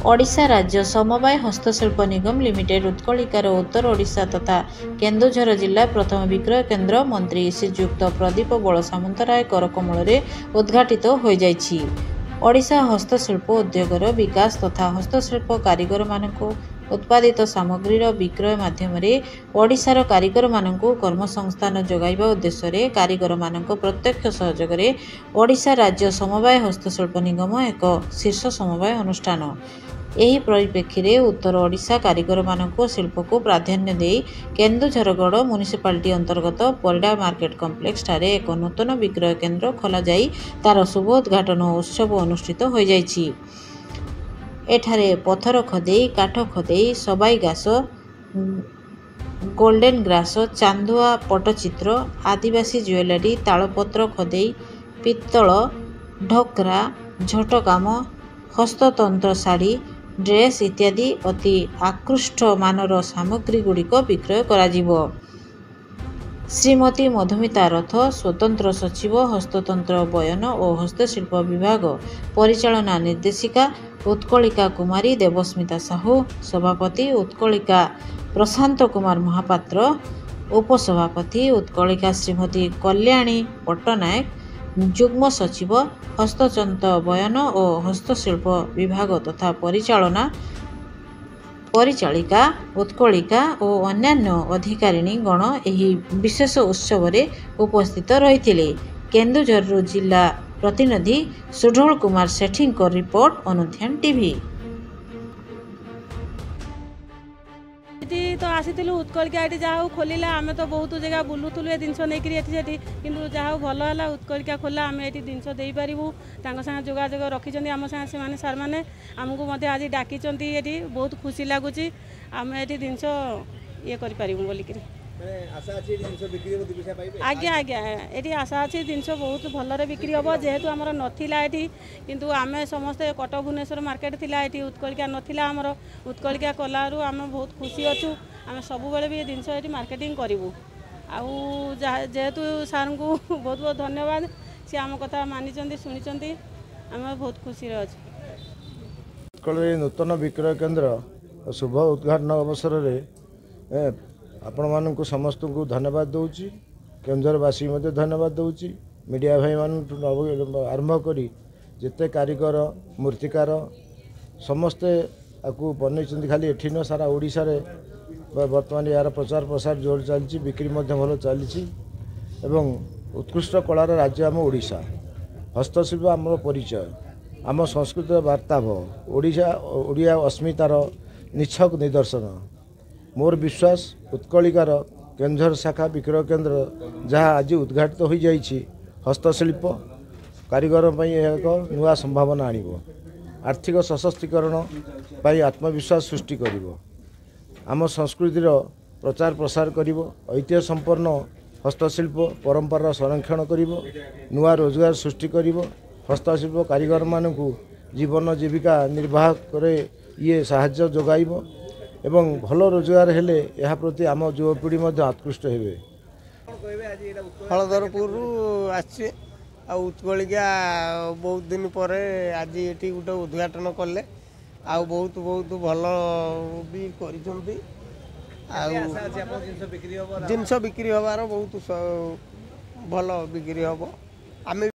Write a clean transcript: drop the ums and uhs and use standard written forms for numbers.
ओडिशा राज्य समवाय हस्तशिल्प निगम लिमिटेड उत्कलिकार उत्तर ओडिशा तथा केन्दुझर जिला प्रथम विक्रय केन्द्र मंत्री श्रीयुक्त प्रदीप बल सामंतराय करकमल उद्घाटित हो जाइछि। ओडिशा हस्तशिल्प उद्योगर विकास तथा हस्तशिल्प कारीगर मानक उत्पादित सामग्रीर विक्रय माध्यम ओडिशार कारीगर मानकु कर्मसंस्थान जोगाइबा उद्देश्य कारीगर मानक प्रत्यक्ष सहयोग ओडिशा राज्य समवाय हस्तशिल्प निगम एक शीर्ष समवाय अनुष्ठान। ଏହି ପରିପ୍ରେକ୍ଷୀରେ ଉତ୍ତର ଓଡ଼ିଶା କାରିଗରମାନଙ୍କ ଶିଳ୍ପକୁ ପ୍ରାଧାନ୍ୟ ଦେଇ କେନ୍ଦୁଝରଗଡ଼ ମ୍ୟୁନିସିପାଲିଟି ଅନ୍ତର୍ଗତ ପରିଡ଼ା ମାର୍କେଟ କମ୍ପ୍ଲେକ୍ସଠାରେ ଏକ ନୂତନ ବିକ୍ରୟ କେନ୍ଦ୍ର ଖୋଲାଯାଇ ତାର ଶୁଭ ଉଦ୍ଘାଟନ ଉତ୍ସବ ଅନୁଷ୍ଠିତ ହୋଇଯାଇଛି। ଏଠାରେ ପଥର ଖୋଦେଇ, କାଠ ଖୋଦେଇ, ସବାଇ ଘାସ, ଗୋଲ୍ଡେନ ଗ୍ରାସ, ଚାନ୍ଦୁଆ ପଟ୍ଟଚିତ୍ର, ଆଦିବାସୀ ଜୁଏଲାରୀ, ତାଳପତ୍ର ଖୋଦେଇ, ପିତ୍ତଳ, ଢୋକ୍ରା, ଝୋଟ କାମ, ହସ୍ତତନ୍ତ ଶାଢ଼ୀ, ଡ୍ରେସ୍ ଇତ୍ୟାଦି ଅତି ଆକୃଷ୍ଟ ମାନର ସାମଗ୍ରୀଗୁଡ଼ିକ ବିକ୍ରୟ କରାଯିବ। ଶ୍ରୀମତୀ ମଧୁମିତା ରଥ, ସ୍ୱତନ୍ତ୍ର ସଚିବ, ହସ୍ତତନ୍ତ ବୟନ ଓ ହସ୍ତଶିଳ୍ପ ବିଭାଗ ପରିଚାଳନା ନିର୍ଦ୍ଦେଶିକା ଉତ୍କଳିକା କୁମାରୀ ଦେବସ୍ମିତା ସାହୁ, ସଭାପତି ଉତ୍କଳିକା ପ୍ରଶାନ୍ତ କୁମାର ମହାପାତ୍ର, ଉପସଭାପତି ଉତ୍କଳିକା ଶ୍ରୀମତୀ କଲ୍ୟାଣୀ ପଟ୍ଟନାୟକ, ଯୁଗ୍ମ ସଚିବ ହସ୍ତତନ୍ତ ବୟନ ଓ ହସ୍ତଶିଳ୍ପ ବିଭାଗ ତଥା ପରିଚାଳିକା ଉତ୍କଳିକା ଓ ଅନ୍ୟାନ୍ୟ ଅଧିକାରିଣୀ ଗଣ ଏହି ବିଶେଷ ଉତ୍ସବରେ ଉପସ୍ଥିତ ରହିଥିଲେ। କେନ୍ଦୁଝରରୁ ଜିଲ୍ଲା ପ୍ରତିନିଧି ସୁଢଳ କୁମାର ସେଠୀଙ୍କ ରିପୋର୍ଟ, ଅନୁଧ୍ୟାନ ଟିଭି। तो आसीलु उत्कलिका ये जहाँ खोलिला आम तो बहुत जगह बुलूलु ए जिन नहीं कि जहाँ भल है उत्कलिका खोला आम ये जिनस देपारू सागे जोगाजोग रखी आम सागे सार मैंने आमको आज डाकी ये बहुत खुशी लगुच आम ये जिनस ये करूँ बोलिक आज्ञा आज्ञा ये आशा अच्छी जिनस बहुत भलरे बिक्री हम जेहेतु आमर नाला ये किंतु आम समस्ते कटक भुवनेश्वर मार्केट थिला ये उत्कलिका नाला आमर उत्कलिका कलारू आम बहुत खुशी अच्छू आम सब बेले भी जिनस ये मार्केटिंग करूँ जेहेतु सार को बहुत बहुत धन्यवाद सी आम कथा मानी शुणी आम बहुत खुशी अच्छे। नूतन विक्रय केन्द्र शुभ उद्घाटन अवसर में आपण मानक समस्त को धन्यवाद दूची केन्दुझरवासी धन्यवाद दूची मीडिया भाई मान आरंभ करी जिते कारीगर मूर्तिकार समस्ते आपको बनई खाली एठी न सारा ओडिशा रे वर्तमान यार प्रचार प्रसार जोर चलती बिक्री भल चली एवं उत्कृष्ट कलार राज्य आम ओडिशा हस्तशिल्प आम परिचय आम संस्कृतिर वार्ताव ओडिया अस्मितार निछक निदर्शन मोर विश्वास उत्कलिकार केन्दुझर शाखा विक्रय केन्द्र जहाँ आज उद्घाटित हो जाइछि हस्तशिल्प कारीगर एक नुआ संभावना आनिब आर्थिक सशक्तिकरण आत्मविश्वास सृष्टि करिब आम संस्कृतिर प्रचार प्रसार करिब ऐतिह्य संपन्न हस्तशिल्प परंपरार संरक्षण करिब नुआ रोजगार सृष्टि करिब हस्तशिल्प कारीगर मानकु जीवन जीविका निर्वाह करे ये साहाय्य जोगाइब एवं भल रोजगार हेले यह प्रति आम युवपीढ़ी आकृष्ट हेबे। हलधरपुर उत्कलिका बहुत दिन पर आज ये गोटे उद्घाटन कले बहुत बहुत भल भी जिनस बिक्री हबार बहुत भल बिक्री हम आम